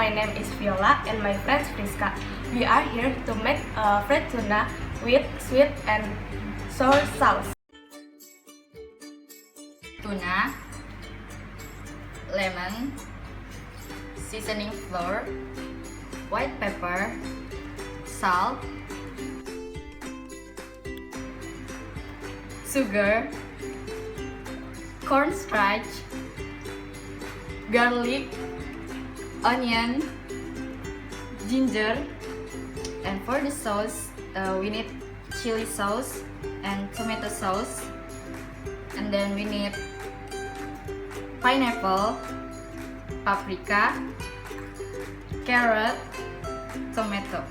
my name is Viola and my friend Friska. We are here to make fried tuna with sweet and sour sauce. Tuna, lemon, seasoning flour, white pepper, salt, sugar, cornstarch, garlic, onion, ginger, and for the sauce we need chili sauce and tomato sauce, and then we need pineapple, paprika, carrot, tomato.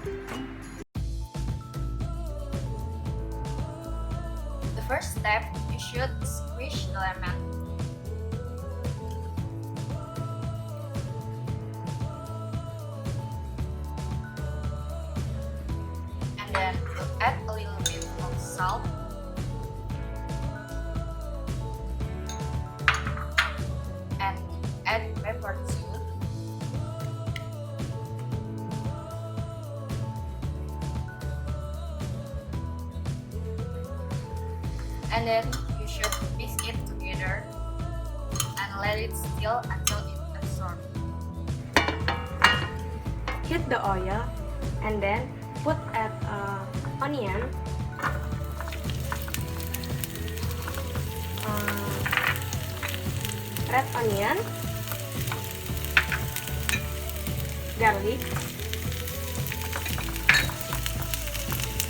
The first step, you should squish the lemon. And then add a little bit of salt. And add pepper too. And then you should mix it together and let it still until it absorbs. Heat the oil and then put add onion, red onion, garlic,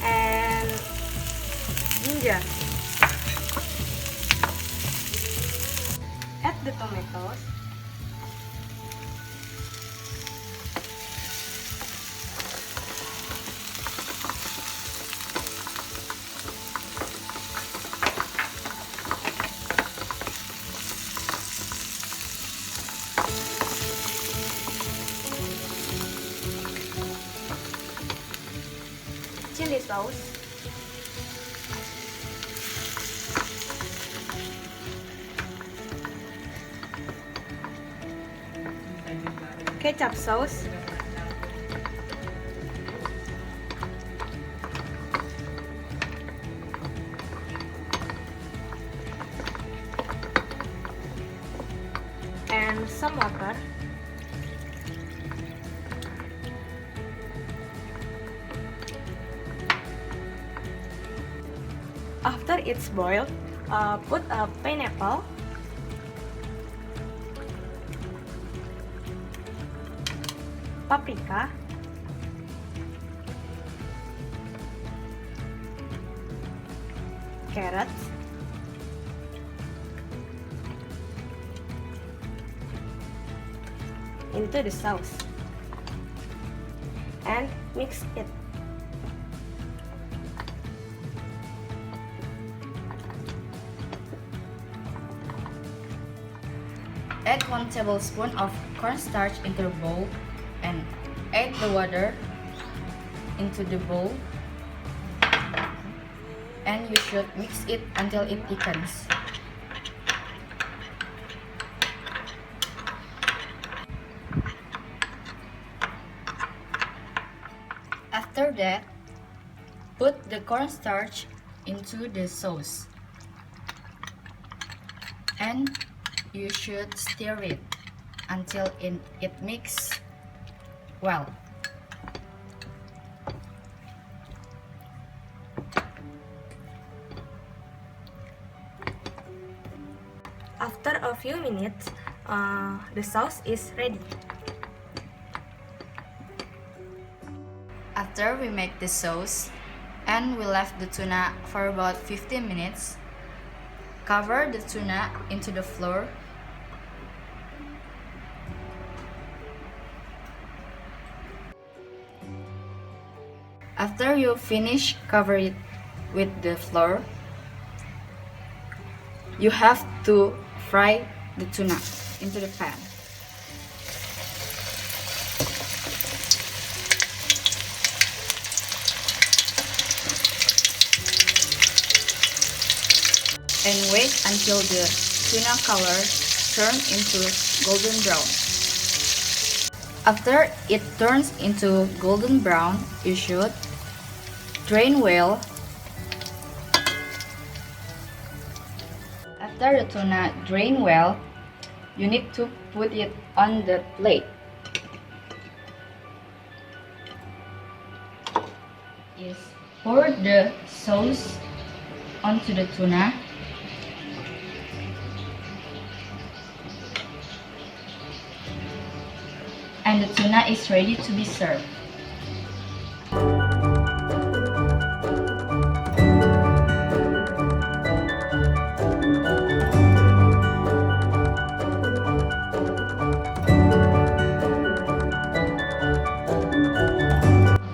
and ginger. Add the tomatoes. Chili sauce. Ketchup sauce. And some water. After it's boiled, put a pineapple, paprika, carrots, into the sauce and mix it. Add 1 tablespoon of cornstarch into the bowl and add the water into the bowl, and you should mix it until it thickens. After that, put the cornstarch into the sauce and you should stir it until it mixes well. After a few minutes, the sauce is ready. After we make the sauce and we left the tuna for about 15 minutes, cover the tuna into the flour. After you finish, cover it with the flour. You have to fry the tuna into the pan. And wait until the tuna color turns into golden brown. After it turns into golden brown, you should drain well. After the tuna drain well, you need to put it on the plate. Is pour the sauce onto the tuna. And the tuna is ready to be served.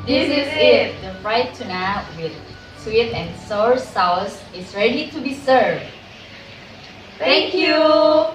This is it! The fried tuna with sweet and sour sauce is ready to be served. Thank you!